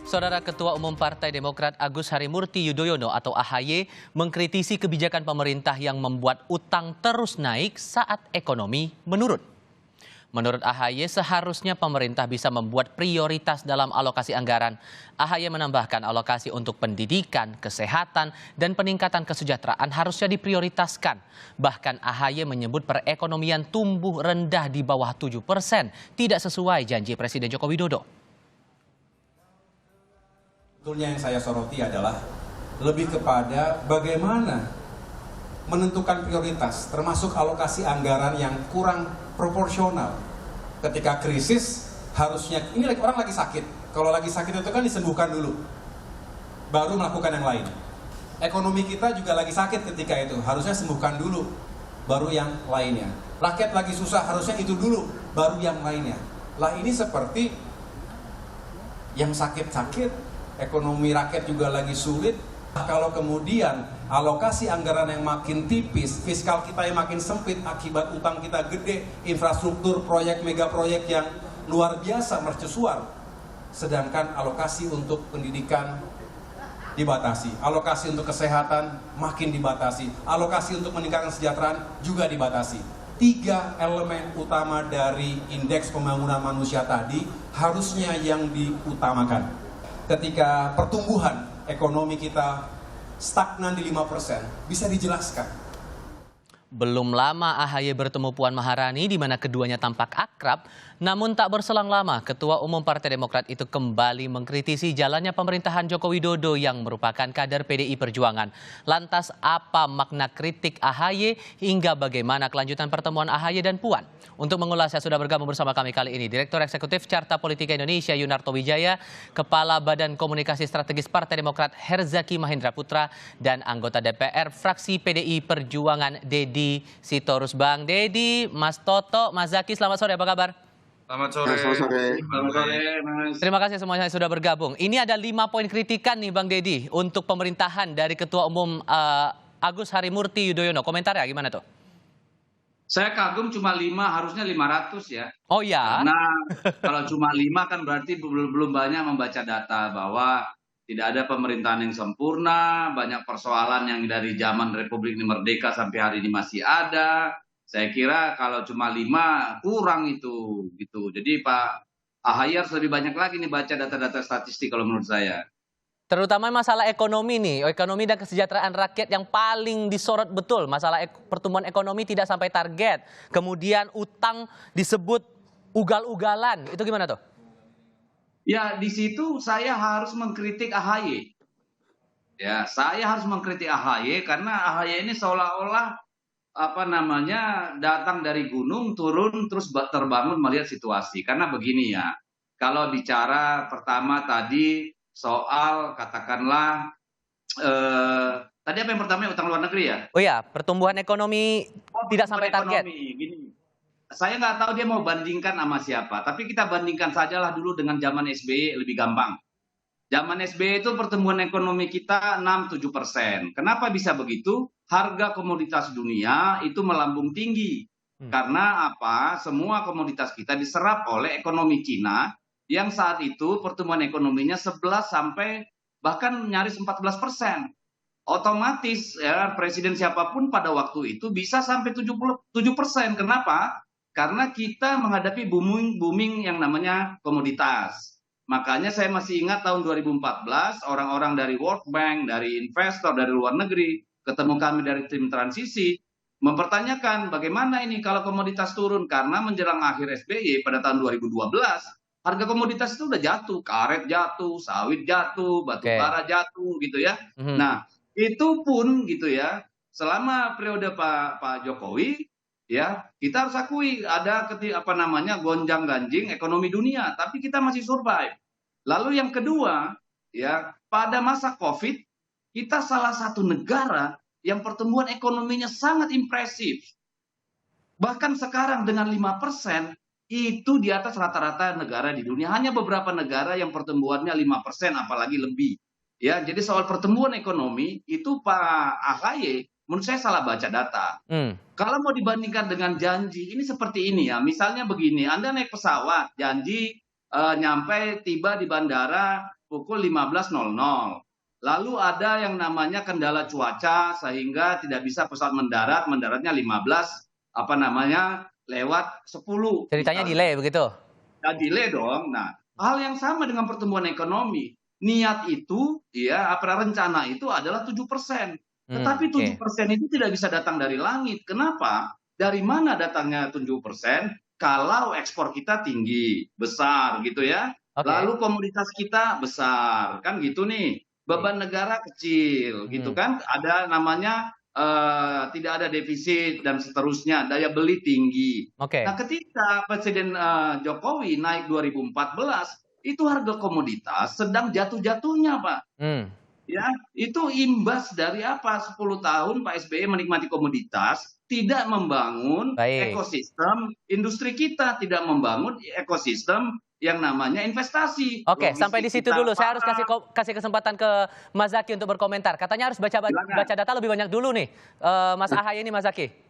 Saudara Ketua Umum Partai Demokrat Agus Harimurti Yudhoyono atau AHY mengkritisi kebijakan pemerintah yang membuat utang terus naik saat ekonomi menurun. Menurut AHY, seharusnya pemerintah bisa membuat prioritas dalam alokasi anggaran. AHY menambahkan alokasi untuk pendidikan, kesehatan, dan peningkatan kesejahteraan harusnya diprioritaskan. Bahkan AHY menyebut perekonomian tumbuh rendah di bawah 7%, tidak sesuai janji Presiden Joko Widodo. Sebetulnya yang saya soroti adalah lebih kepada bagaimana menentukan prioritas, termasuk alokasi anggaran yang kurang proporsional. Ketika krisis, harusnya, ini orang lagi sakit. Kalau lagi sakit itu kan disembuhkan dulu, baru melakukan yang lain. Ekonomi kita juga lagi sakit ketika itu, harusnya sembuhkan dulu, baru yang lainnya. Rakyat lagi susah, harusnya itu dulu, baru yang lainnya. Lah ini seperti yang sakit-sakit, ekonomi rakyat juga lagi sulit. Kalau kemudian alokasi anggaran yang makin tipis, fiskal kita yang makin sempit akibat utang kita gede, infrastruktur, proyek, mega proyek yang luar biasa mercusuar, sedangkan alokasi untuk pendidikan dibatasi, alokasi untuk kesehatan makin dibatasi, alokasi untuk meningkatkan kesejahteraan juga dibatasi. 3 elemen utama dari indeks pembangunan manusia tadi harusnya yang diutamakan. Ketika pertumbuhan ekonomi kita stagnan di 5%, bisa dijelaskan. Belum lama AHY bertemu Puan Maharani di mana keduanya tampak akrab, namun tak berselang lama Ketua Umum Partai Demokrat itu kembali mengkritisi jalannya pemerintahan Joko Widodo yang merupakan kader PDI Perjuangan. Lantas apa makna kritik AHY hingga bagaimana kelanjutan pertemuan AHY dan Puan? Untuk mengulasnya sudah bergabung bersama kami kali ini Direktur Eksekutif Carta Politika Indonesia Yunarto Wijaya, Kepala Badan Komunikasi Strategis Partai Demokrat Herzaki Mahendra Putra, dan anggota DPR fraksi PDI Perjuangan Dedi Sitorus. Bang Dedi, Mas Toto, Mas Zaki, selamat sore, apa kabar? Selamat sore. Selamat sore, Mas. Terima kasih semuanya yang sudah bergabung. Ini ada 5 poin kritikan nih Bang Dedi untuk pemerintahan dari Ketua Umum Agus Harimurti Yudhoyono. Komentarnya gimana tuh? Saya kagum cuma 5, harusnya 500 ya. Oh ya? Karena kalau cuma 5 kan berarti belum banyak membaca data bahwa tidak ada pemerintahan yang sempurna, banyak persoalan yang dari zaman Republik ini merdeka sampai hari ini masih ada. Saya kira kalau cuma 5 kurang itu gitu. Jadi Pak AHY harus lebih banyak lagi nih baca data-data statistik kalau menurut saya. Terutama masalah ekonomi nih, ekonomi dan kesejahteraan rakyat yang paling disorot betul. Masalah pertumbuhan ekonomi tidak sampai target. Kemudian utang disebut ugal-ugalan. Itu gimana tuh? Ya di situ saya harus mengkritik AHY. Ya, saya harus mengkritik AHY karena AHY ini seolah-olah datang dari gunung, turun terus terbangun melihat situasi. Karena begini ya, kalau bicara pertama tadi soal katakanlah tadi apa yang pertama utang luar negeri ya? Oh ya, pertumbuhan ekonomi tidak sampai target. Gini, saya nggak tahu dia mau bandingkan sama siapa, tapi kita bandingkan sajalah dulu dengan zaman SBY lebih gampang. Zaman SBY itu pertumbuhan ekonomi kita 6-7%. Kenapa bisa begitu? Harga komoditas dunia itu melambung tinggi. Karena apa? Semua komoditas kita diserap oleh ekonomi Cina yang saat itu pertumbuhan ekonominya 11 sampai bahkan nyaris 14%. Otomatis ya presiden siapapun pada waktu itu bisa sampai 77%. Kenapa? Karena kita menghadapi booming yang namanya komoditas. Makanya saya masih ingat tahun 2014 orang-orang dari World Bank, dari investor dari luar negeri, ketemu kami dari tim transisi, mempertanyakan bagaimana ini kalau komoditas turun, karena menjelang akhir SBY pada tahun 2012 harga komoditas itu udah jatuh, karet jatuh, sawit jatuh, batu bara jatuh gitu ya. Nah, itu pun gitu ya, selama periode Pak Jokowi ya, kita harus akui ada gonjang-ganjing ekonomi dunia, tapi kita masih survive. Lalu yang kedua, ya, pada masa Covid, kita salah satu negara yang pertumbuhan ekonominya sangat impresif. Bahkan sekarang dengan 5%, itu di atas rata-rata negara di dunia. Hanya beberapa negara yang pertumbuhannya 5%, apalagi lebih. Ya, jadi soal pertumbuhan ekonomi itu Pak AHY menurut saya salah baca data. Kalau mau dibandingkan dengan janji, ini seperti ini ya. Misalnya begini, Anda naik pesawat, janji nyampe tiba di bandara pukul 15.00. Lalu ada yang namanya kendala cuaca sehingga tidak bisa pesawat mendaratnya 15 lewat 10 Ceritanya misalnya. delay begitu? Nah, delay dong. Nah, hal yang sama dengan pertumbuhan ekonomi. Niat itu, ya, rencana itu adalah 7%. Tetapi 7% itu tidak bisa datang dari langit. Kenapa? Dari mana datangnya 7%? Kalau ekspor kita tinggi, besar gitu ya. Lalu komoditas kita besar, kan gitu nih. Beban negara kecil, gitu kan. Ada namanya tidak ada defisit dan seterusnya, daya beli tinggi. Nah, ketika Presiden Jokowi naik 2014, itu harga komoditas sedang jatuh-jatuhnya, Pak. Ya, itu imbas dari apa? 10 tahun Pak SBY menikmati komoditas, tidak membangun ekosistem industri kita, tidak membangun ekosistem yang namanya investasi. Oke, sampai di situ dulu. Saya harus kasih kesempatan ke Mas Zaky untuk berkomentar. Katanya harus baca data lebih banyak dulu nih, Mas Ahaye ini, Mas Zaky.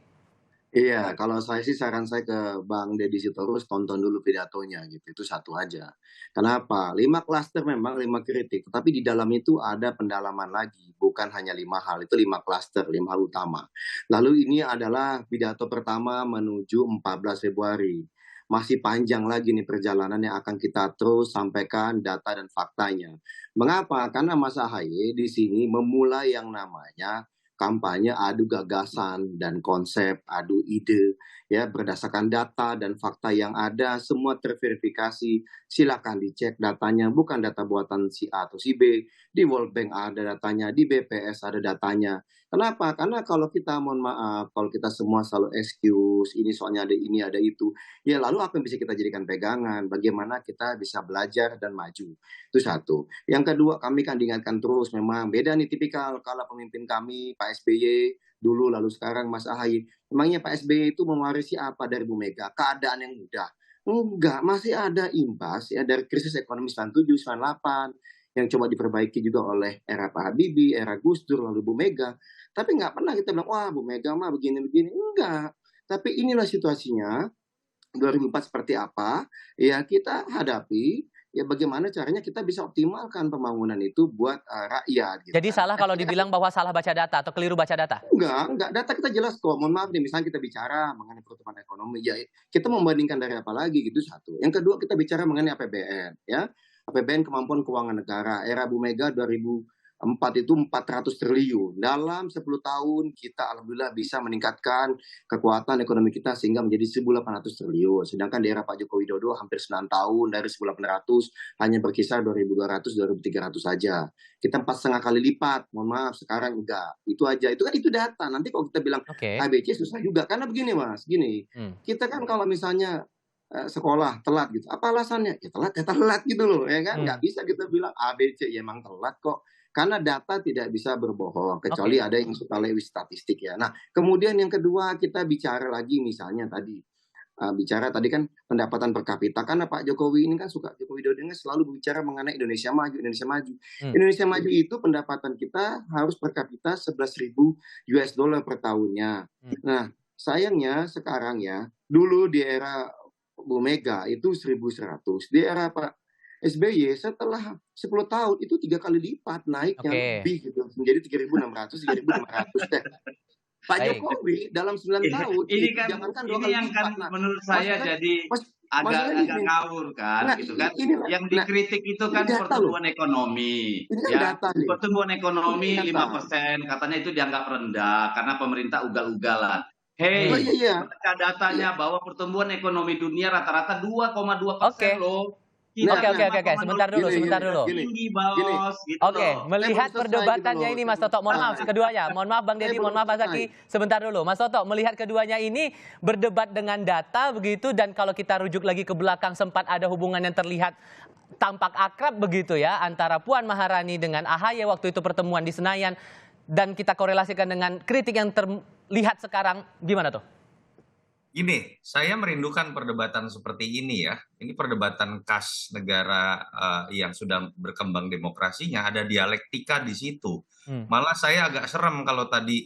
Iya, kalau saya sih saran saya ke Bang Deddy Sitorus, tonton dulu pidatonya gitu, itu satu aja. Kenapa? 5 klaster memang 5 kritik, tapi di dalam itu ada pendalaman lagi, bukan hanya 5 hal, itu 5 klaster, 5 hal utama. Lalu ini adalah pidato pertama menuju 14 Februari. Masih panjang lagi nih perjalanan yang akan kita terus sampaikan data dan faktanya. Mengapa? Karena Mas Ahaye di sini memulai yang namanya kampanye adu gagasan dan konsep, adu ide, ya berdasarkan data dan fakta yang ada, semua terverifikasi. Silakan dicek datanya, bukan data buatan si A atau si B. Di World Bank ada datanya, di BPS ada datanya. Kenapa? Karena kalau kita, mohon maaf, kalau kita semua selalu excuse, ini soalnya ada ini, ada itu, ya lalu apa yang bisa kita jadikan pegangan? Bagaimana kita bisa belajar dan maju? Itu satu. Yang kedua, kami kan diingatkan terus, memang beda nih tipikal kalau pemimpin kami, Pak SBY, dulu lalu sekarang Mas Ahaye. Memangnya Pak SBY itu mewarisi apa dari Bu Mega? Keadaan yang mudah. Enggak, masih ada imbas ya dari krisis ekonomi 97, 98, yang coba diperbaiki juga oleh era Pak Habibie, era Gus Dur, lalu Bu Mega. Tapi nggak pernah kita bilang, wah Bu Mega mah begini-begini. Enggak. Tapi inilah situasinya, 2004 seperti apa, ya kita hadapi, ya bagaimana caranya kita bisa optimalkan pembangunan itu buat rakyat. Gitu. Jadi salah kalau dibilang bahwa salah baca data atau keliru baca data? Enggak, data kita jelas kok. Mohon maaf nih, misalnya kita bicara mengenai pertumbuhan ekonomi, ya kita membandingkan dari apa lagi gitu satu. Yang kedua kita bicara mengenai APBN, ya. APBN kemampuan keuangan negara, era Bu Mega 2004 itu 400 triliun. Dalam 10 tahun kita alhamdulillah bisa meningkatkan kekuatan ekonomi kita sehingga menjadi 1.800 triliun. Sedangkan di era Pak Joko Widodo hampir 9 tahun dari 1.800 hanya berkisar 2.200, 2.300 saja. Kita 4,5 kali lipat. Mohon maaf, sekarang enggak. Itu aja. Itu kan itu data. Nanti kalau kita bilang ABC susah juga. Karena begini Mas, gini. Kita kan kalau misalnya sekolah telat gitu. Apa alasannya? Ya telat gitu loh, ya kan? Nggak bisa kita bilang ABC, ya emang telat kok. Karena data tidak bisa berbohong, kecuali ada yang suka lewis statistik ya. Nah, kemudian yang kedua kita bicara lagi misalnya tadi. Bicara tadi kan pendapatan per kapita. Karena Pak Jokowi ini kan Joko Widodo ini selalu bicara mengenai Indonesia maju, Indonesia maju. Indonesia maju itu pendapatan kita harus per kapita 11.000 US dollar per tahunnya. Nah, sayangnya sekarang ya, dulu di era Bu Mega itu 1.100. Di era Pak SBY setelah 10 tahun itu 3 kali lipat naiknya lebih gitu. Menjadi 3.600, 3.500 deh. Pak Jokowi dalam 9 tahun ini kan jangankan ini yang kan menurut saya jadi agak ngawur kan gitu kan. Yang dikritik itu kan pertumbuhan ekonomi. Ya, pertumbuhan ekonomi 5%, katanya itu dianggap rendah karena pemerintah ugal-ugalan. Mereka datanya bahwa pertumbuhan ekonomi dunia rata-rata 2,2% loh. Oke. Sebentar dulu. Tinggi, Bos. Gitu melihat perdebatannya ini, Mas Toto. Mohon maaf, keduanya. Mohon maaf, Bang Deddy. Mohon maaf, Mas Zaky. Sebentar dulu. Mas Toto, melihat keduanya ini berdebat dengan data begitu. Dan kalau kita rujuk lagi ke belakang, sempat ada hubungan yang terlihat tampak akrab begitu ya. Antara Puan Maharani dengan Ahaye waktu itu pertemuan di Senayan. Dan kita korelasikan dengan kritik yang terlihat sekarang. Gimana tuh? Gini, saya merindukan perdebatan seperti ini ya. Ini perdebatan khas negara yang sudah berkembang demokrasinya, ada dialektika di situ. Malah saya agak serem kalau tadi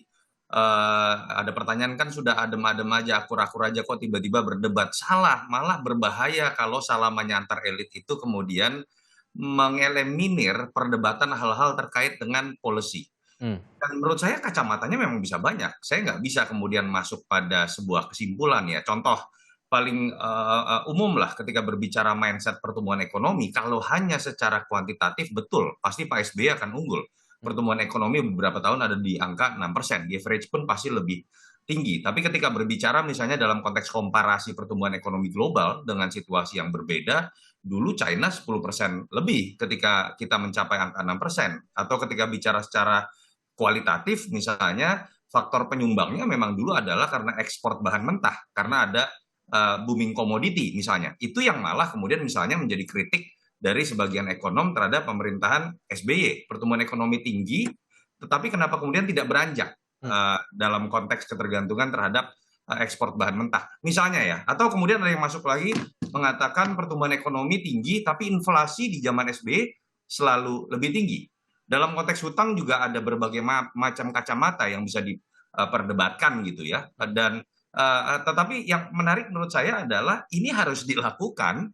ada pertanyaan kan sudah adem-adem aja, akur-akur aja kok tiba-tiba berdebat. Salah, malah berbahaya kalau salamannya antar elit itu kemudian mengeliminir perdebatan hal-hal terkait dengan policy. Dan menurut saya kacamatanya memang bisa banyak. Saya nggak bisa kemudian masuk pada sebuah kesimpulan ya. Contoh paling umum lah ketika berbicara mindset pertumbuhan ekonomi, kalau hanya secara kuantitatif betul, pasti Pak SBY akan unggul. Pertumbuhan ekonomi beberapa tahun ada di angka 6%, di average pun pasti lebih tinggi. Tapi ketika berbicara misalnya dalam konteks komparasi pertumbuhan ekonomi global dengan situasi yang berbeda, dulu China 10% lebih ketika kita mencapai angka 6%. Atau ketika bicara secara kualitatif misalnya, faktor penyumbangnya memang dulu adalah karena ekspor bahan mentah, karena ada booming komoditi misalnya. Itu yang malah kemudian misalnya menjadi kritik dari sebagian ekonom terhadap pemerintahan SBY. Pertumbuhan ekonomi tinggi, tetapi kenapa kemudian tidak beranjak dalam konteks ketergantungan terhadap ekspor bahan mentah. Misalnya ya, atau kemudian ada yang masuk lagi mengatakan pertumbuhan ekonomi tinggi, tapi inflasi di zaman SBY selalu lebih tinggi. Dalam konteks hutang juga ada berbagai macam kacamata yang bisa diperdebatkan gitu ya. Dan tetapi yang menarik menurut saya adalah ini harus dilakukan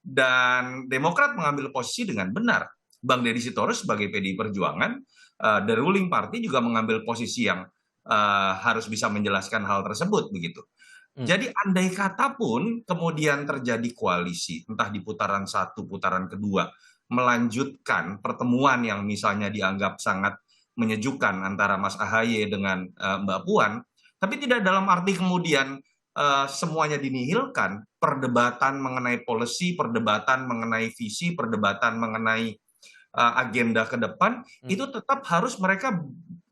dan Demokrat mengambil posisi dengan benar. Bang Deddy Sitorus sebagai PDI Perjuangan, the ruling party juga mengambil posisi yang harus bisa menjelaskan hal tersebut begitu. Jadi andai kata pun kemudian terjadi koalisi, entah di putaran 1, putaran kedua, melanjutkan pertemuan yang misalnya dianggap sangat menyejukkan antara Mas AHY dengan Mbak Puan, tapi tidak dalam arti kemudian semuanya dinihilkan, perdebatan mengenai policy, perdebatan mengenai visi, perdebatan mengenai agenda ke depan, itu tetap harus mereka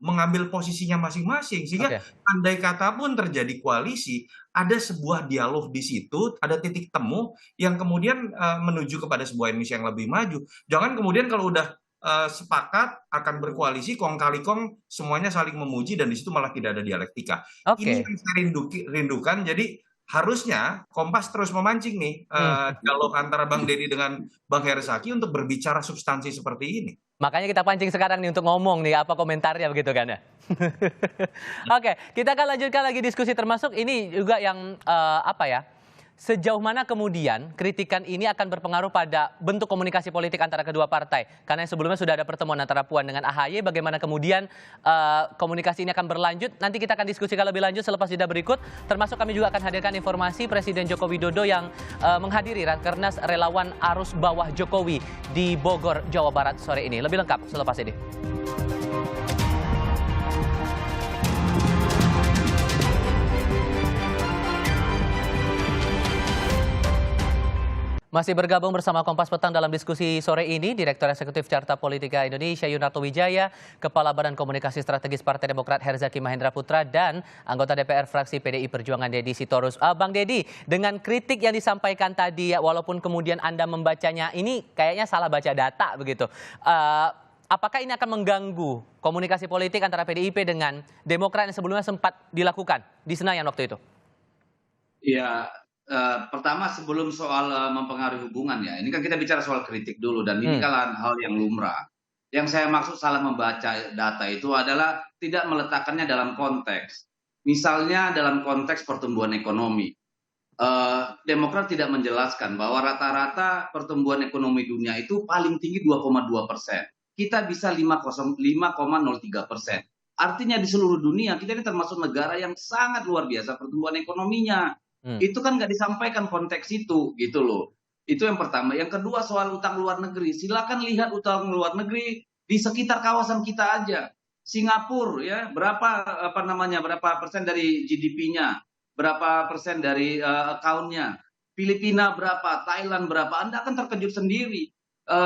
mengambil posisinya masing-masing. Sehingga andai kata pun terjadi koalisi, ada sebuah dialog di situ, ada titik temu yang kemudian menuju kepada sebuah Indonesia yang lebih maju. Jangan kemudian kalau udah sepakat akan berkoalisi, kong kali kong semuanya saling memuji dan di situ malah tidak ada dialektika. Ini yang saya rindukan. Jadi harusnya Kompas terus memancing nih dialog antara Bang Deddy dengan Bang Herzaki untuk berbicara substansi seperti ini. Makanya kita pancing sekarang nih untuk ngomong nih apa komentarnya begitu kan ya. Oke, kita akan lanjutkan lagi diskusi termasuk ini juga yang sejauh mana kemudian kritikan ini akan berpengaruh pada bentuk komunikasi politik antara kedua partai. Karena sebelumnya sudah ada pertemuan antara Puan dengan AHY, bagaimana kemudian komunikasi ini akan berlanjut. Nanti kita akan diskusikan lebih lanjut selepas jeda berikut. Termasuk kami juga akan hadirkan informasi Presiden Joko Widodo yang menghadiri Rakernas Relawan Arus Bawah Jokowi di Bogor, Jawa Barat sore ini. Lebih lengkap selepas ini. Masih bergabung bersama Kompas Petang dalam diskusi sore ini, Direktur Eksekutif Carta Politika Indonesia Yunarto Wijaya, Kepala Badan Komunikasi Strategis Partai Demokrat Herzaki Mahendra Putra, dan anggota DPR fraksi PDI Perjuangan Deddy Sitorus. Bang Deddy, dengan kritik yang disampaikan tadi, walaupun kemudian Anda membacanya ini kayaknya salah baca data begitu. Apakah ini akan mengganggu komunikasi politik antara PDIP dengan Demokrat yang sebelumnya sempat dilakukan di Senayan waktu itu? Ya. Pertama sebelum soal mempengaruhi hubungan ya, ini kan kita bicara soal kritik dulu dan ini kan hal yang lumrah. Yang saya maksud salah membaca data itu adalah tidak meletakkannya dalam konteks. Misalnya dalam konteks pertumbuhan ekonomi. Demokrat tidak menjelaskan bahwa rata-rata pertumbuhan ekonomi dunia itu paling tinggi 2,2%. Kita bisa 5,03%. Artinya di seluruh dunia kita ini termasuk negara yang sangat luar biasa pertumbuhan ekonominya. Itu kan nggak disampaikan konteks itu gitu loh. Itu yang pertama. Yang kedua soal utang luar negeri. Silakan lihat utang luar negeri di sekitar kawasan kita aja. Singapura ya berapa persen dari GDP-nya, berapa persen dari account-nya. Filipina berapa, Thailand berapa. Anda akan terkejut sendiri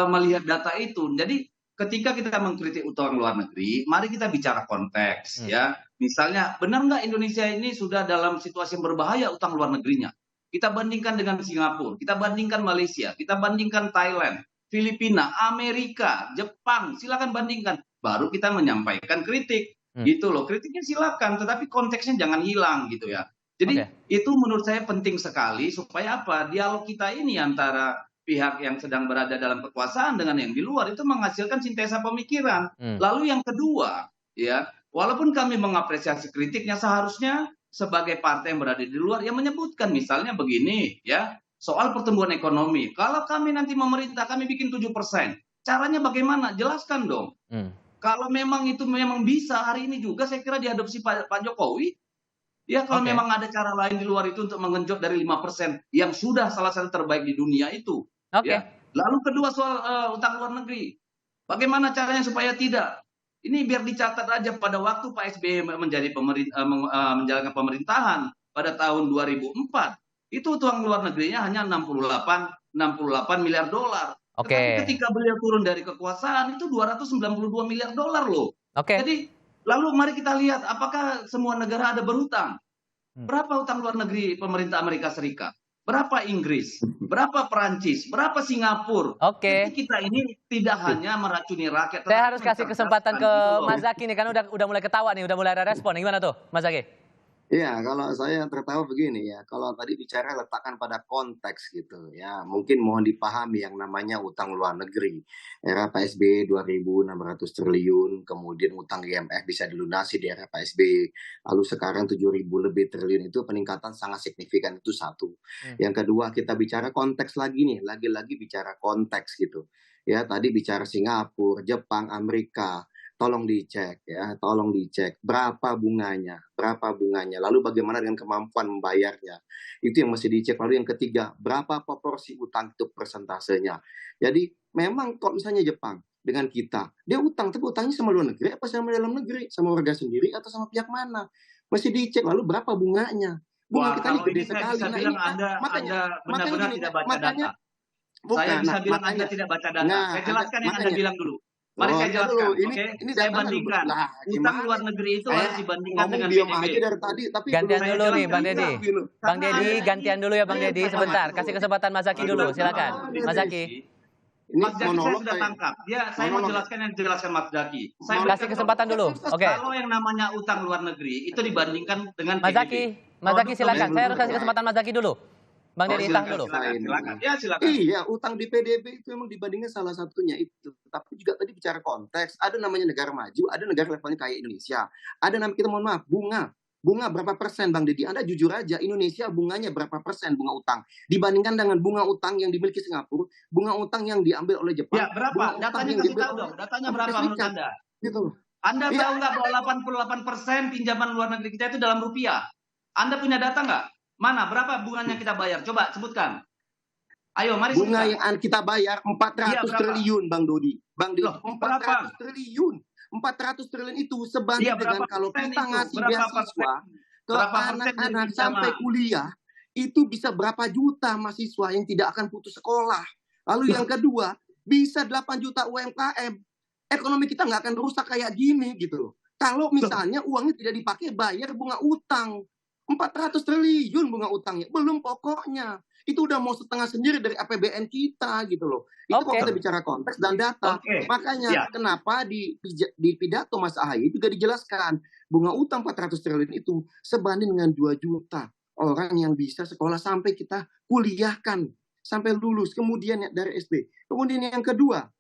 melihat data itu. Jadi ketika kita mengkritik utang luar negeri, mari kita bicara konteks ya. Misalnya, benar nggak Indonesia ini sudah dalam situasi yang berbahaya utang luar negerinya? Kita bandingkan dengan Singapura, kita bandingkan Malaysia, kita bandingkan Thailand, Filipina, Amerika, Jepang, silakan bandingkan. Baru kita menyampaikan kritik, gitu loh. Kritiknya silakan, tetapi konteksnya jangan hilang gitu ya. Jadi itu menurut saya penting sekali supaya apa? Dialog kita ini antara pihak yang sedang berada dalam kekuasaan dengan yang di luar itu menghasilkan sintesa pemikiran. Lalu yang kedua, ya. walaupun kami mengapresiasi kritiknya, seharusnya sebagai partai yang berada di luar yang menyebutkan misalnya begini ya, soal pertumbuhan ekonomi. Kalau kami nanti memerintah, kami bikin 7%. Caranya bagaimana? Jelaskan dong. Kalau memang itu memang bisa, hari ini juga saya kira diadopsi Pak Jokowi. Ya kalau memang ada cara lain di luar itu untuk mengenjot dari 5% yang sudah salah satu terbaik di dunia itu. Ya. Lalu kedua soal utang luar negeri. Bagaimana caranya supaya tidak? Ini biar dicatat aja pada waktu Pak SBY menjalankan pemerintahan pada tahun 2004. Itu utang luar negerinya hanya 68 miliar dolar. Tetapi ketika beliau turun dari kekuasaan itu 292 miliar dolar loh. Jadi lalu mari kita lihat apakah semua negara ada berhutang. Berapa utang luar negeri pemerintah Amerika Serikat? Berapa Inggris? Berapa Perancis? Berapa Singapura? Jadi kita ini tidak hanya meracuni rakyat. Saya harus kasih kesempatan ke Mas Zaky nih, kan udah mulai ketawa nih, udah mulai ada respon. Gimana tuh, Mas Zaky? Iya, kalau saya tertawa begini ya, kalau tadi bicara letakkan pada konteks gitu ya, mungkin mohon dipahami yang namanya utang luar negeri. Era Pak SBY 2.600 triliun, kemudian utang IMF bisa dilunasi di era Pak SBY, lalu sekarang 7.000 lebih triliun, itu peningkatan sangat signifikan, itu satu. Yang kedua, kita bicara konteks lagi nih, lagi-lagi bicara konteks gitu. Ya, tadi bicara Singapura, Jepang, Amerika. Tolong dicek ya, tolong dicek berapa bunganya, lalu bagaimana dengan kemampuan membayarnya, itu yang mesti dicek. Lalu yang ketiga, berapa proporsi utang itu persentasenya. Jadi memang kalau misalnya Jepang dengan kita, dia utang, tapi utangnya sama luar negeri apa sama dalam negeri, sama warga sendiri atau sama pihak mana, mesti dicek. Lalu berapa bunganya, bunga kita ini gede sekali. Nah ini makanya benar-benar tidak baca data. Saya bisa bilang Anda tidak baca data. Saya jelaskan yang Anda bilang dulu. Mari saya jelaskan, ini saya bandingkan. Utang luar negeri itu harus dibandingkan dengan PDB. Gantian dulu nih, Bang Deddy. Bang Deddy, gantian dulu ya Bang Deddy. Sebentar, kasih kesempatan Mas Zaky dulu, silakan. Mas Zaky. Mas Zaky saya sudah tangkap. Saya mau jelaskan yang dijelaskan Mas Zaky. Kasih kesempatan dulu. Oke. Kalau yang namanya utang luar negeri itu dibandingkan dengan Mas Zaky, silakan. Saya harus kasih kesempatan Mas Zaky dulu. Bang Deddy, tahan dulu. Silakan. Ya, silakan. Iya, utang di PDB itu memang dibandingkan salah satunya itu. Tapi juga tadi bicara konteks, ada namanya negara maju, ada negara levelnya kayak Indonesia. Ada namanya, kita mohon maaf, bunga. Bunga berapa persen, Bang Deddy? Anda jujur aja, Indonesia bunganya berapa persen bunga utang? Dibandingkan dengan bunga utang yang dimiliki Singapura, bunga utang yang diambil oleh Jepang. Ya, berapa? Datanya kasih tahu dong. Datanya berapa menurut Anda? Gitu. Anda tahu nggak bahwa 88% pinjaman luar negeri kita itu dalam rupiah? Anda punya data nggak? Mana? Berapa bunganya kita bayar? Coba sebutkan. Ayo, mari bunga sebutkan. Yang kita bayar 400 triliun, Bang Dodi. Bang Dodi, 400 triliun. 400 triliun itu sebanding dengan kalau kita ngasih beasiswa ke anak-anak sampai kuliah, itu bisa berapa juta mahasiswa yang tidak akan putus sekolah. Lalu yang kedua, bisa 8 juta UMKM. Ekonomi kita nggak akan rusak kayak gini gitu. Kalau misalnya uangnya tidak dipakai bayar bunga utang. 400 triliun bunga utangnya, belum pokoknya. Itu udah mau setengah sendiri dari APBN kita gitu loh. Itu kalau kita bicara konteks dan data. Makanya kenapa di pidato Mas Ahaye juga dijelaskan bunga utang 400 triliun itu sebanding dengan 2 juta orang yang bisa sekolah sampai kita kuliahkan sampai lulus, kemudian dari SD. Kemudian yang kedua,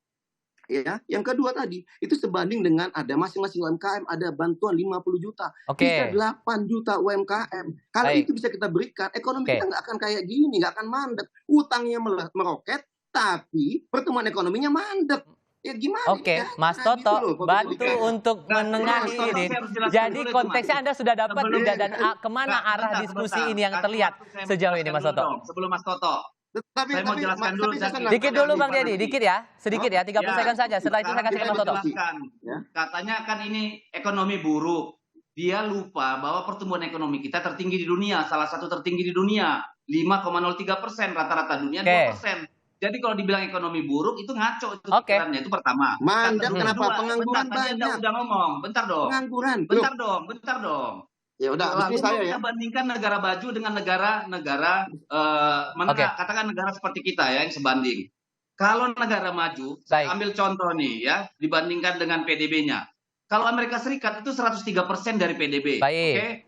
ya, yang kedua tadi itu sebanding dengan ada masing-masing UMKM ada bantuan 50 juta, bisa 8 juta UMKM. Kalau itu bisa kita berikan, ekonomi kita nggak akan kayak gini, nggak akan mandek. Utangnya meroket, tapi pertumbuhan ekonominya mandek. Ya gimana? Ya? Mas Toto, gitu bantu untuk menengahi ini. Jadi konteksnya Anda sudah dapat tidak, dan kemana arah diskusi ini yang terlihat sejauh ini, Mas Toto? Sebelum Mas Toto. Saya mau jelaskan dulu. Dikit dulu Bang Deddy, dikit ya. Sedikit ya, 30 second saja. Setelah itu saya kasih ke Mas Toto. Katanya kan ini ekonomi buruk. Dia lupa bahwa pertumbuhan ekonomi kita tertinggi di dunia. Salah satu tertinggi di dunia. 5,03%. Rata-rata dunia 2%. Jadi kalau dibilang ekonomi buruk itu ngaco. Itu pikirannya. Itu pertama. Mandek, kenapa? Pengangguran banyak. Udah ngomong. Bentar dong. Pengangguran. Bentar dong. Ya udah, lalu kita bandingkan negara maju dengan negara katakan negara seperti kita ya yang sebanding. Kalau negara maju, ambil contoh nih ya, dibandingkan dengan PDB-nya. Kalau Amerika Serikat itu 103% dari PDB.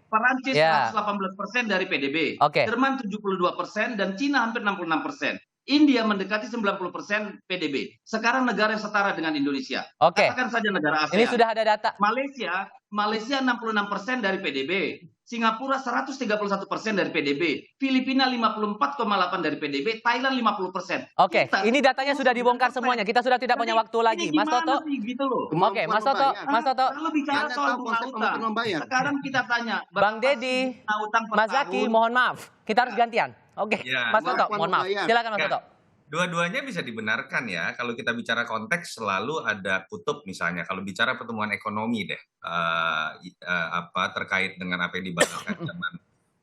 Perancis 118% dari PDB. Jerman 72% dan Cina hampir 66%. India mendekati 90% PDB. Sekarang negara yang setara dengan Indonesia. Oke. Katakan saja negara ASEAN. Ini sudah ada data. Malaysia 66% dari PDB. Singapura 131% dari PDB. Filipina 54,8% dari PDB. Thailand 50%. Oke, ini datanya sudah dibongkar semuanya. Kita sudah tidak punya waktu lagi. Mas Toto. Gitu loh. Oke, Mas Toto. Mas Toto. Kalau bicara Anda soal tahu bunga konsep utang, kemampuan membayar? sekarang kita tanya. Bang berapa Deddy, sih bunga utang per Mas Zaki, tahun? mohon maaf. Kita harus gantian. Oke, Ya, Mas Toto, mohon maaf. Silakan Mas Ya. Toto. Dua-duanya bisa dibenarkan ya. Kalau kita bicara konteks selalu ada kutub misalnya. Kalau bicara pertumbuhan ekonomi deh, terkait dengan apa yang dibahaskan zaman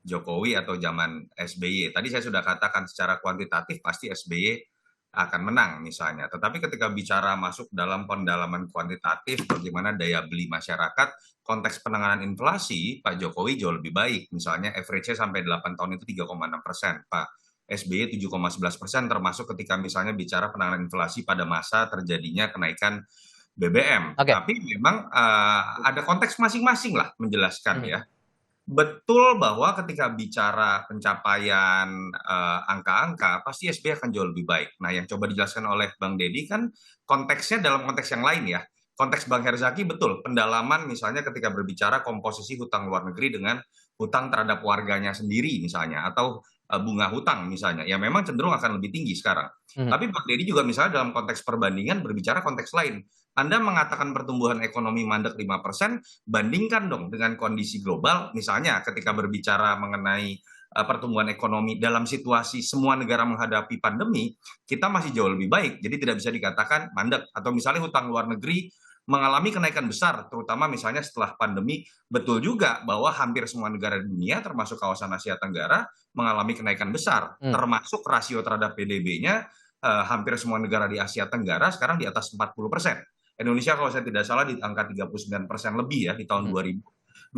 Jokowi atau zaman SBY. Tadi saya sudah katakan secara kuantitatif pasti SBY akan menang misalnya. Tetapi ketika bicara masuk dalam pendalaman kuantitatif, bagaimana daya beli masyarakat, konteks penanganan inflasi, Pak Jokowi jauh lebih baik. Misalnya average-nya sampai 8 tahun itu 3,6%. Pak SBY 7,11%, termasuk ketika misalnya bicara penanganan inflasi pada masa terjadinya kenaikan BBM. Oke. Tapi memang ada konteks masing-masing lah menjelaskan ya. Betul bahwa ketika bicara pencapaian angka-angka, pasti SBY akan jauh lebih baik. Nah, yang coba dijelaskan oleh Bang Deddy kan konteksnya dalam konteks yang lain ya. Konteks Bang Herzaki betul, pendalaman misalnya ketika berbicara komposisi hutang luar negeri dengan hutang terhadap warganya sendiri misalnya, atau bunga hutang misalnya, ya memang cenderung akan lebih tinggi sekarang. Tapi Bang Deddy juga misalnya dalam konteks perbandingan berbicara konteks lain. Anda mengatakan pertumbuhan ekonomi mandek 5%, bandingkan dong dengan kondisi global, misalnya ketika berbicara mengenai pertumbuhan ekonomi dalam situasi semua negara menghadapi pandemi, kita masih jauh lebih baik. Jadi tidak bisa dikatakan mandek. Atau misalnya hutang luar negeri mengalami kenaikan besar, terutama misalnya setelah pandemi. Betul juga bahwa hampir semua negara di dunia, termasuk kawasan Asia Tenggara, mengalami kenaikan besar, termasuk rasio terhadap PDB-nya, hampir semua negara di Asia Tenggara sekarang di atas 40%. Indonesia kalau saya tidak salah di angka 39% lebih ya di tahun 2022.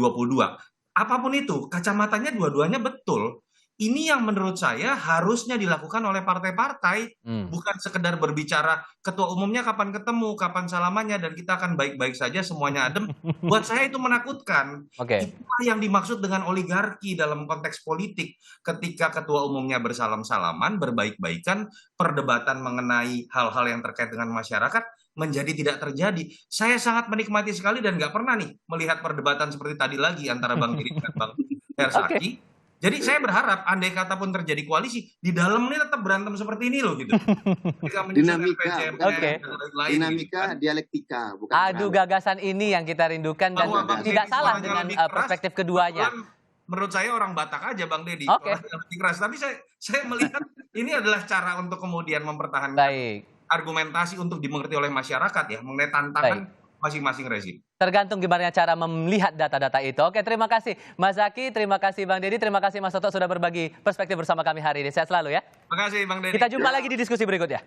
Apapun itu, kacamatanya dua-duanya betul. Ini yang menurut saya harusnya dilakukan oleh partai-partai, bukan sekedar berbicara ketua umumnya kapan ketemu, kapan salamannya, dan kita akan baik-baik saja semuanya adem. Buat saya itu menakutkan. Oke. Itulah yang dimaksud dengan oligarki dalam konteks politik. Ketika ketua umumnya bersalam-salaman, berbaik-baikan, perdebatan mengenai hal-hal yang terkait dengan masyarakat menjadi tidak terjadi. Saya sangat menikmati sekali dan nggak pernah nih melihat perdebatan seperti tadi lagi antara Bang Deddy dan Bang Herzaki. Jadi saya berharap andai kata pun terjadi koalisi, di dalam ini tetap berantem seperti ini loh gitu. Dinamika, dialektika. Bukan Adu gagasan ini yang kita rindukan dan tidak salah dengan perspektif keduanya. Menurut saya orang Batak aja Bang Deddy. Oke. Keras. Tapi saya melihat ini adalah cara untuk kemudian mempertahankan argumentasi untuk dimengerti oleh masyarakat ya, mengenai tantangan masing-masing rezim. Tergantung gimana cara melihat data-data itu. Oke, terima kasih Mas Zaki, terima kasih Bang Deddy, terima kasih Mas Toto sudah berbagi perspektif bersama kami hari ini. Sehat selalu ya. Terima kasih Bang Deddy. Kita jumpa lagi di diskusi berikutnya.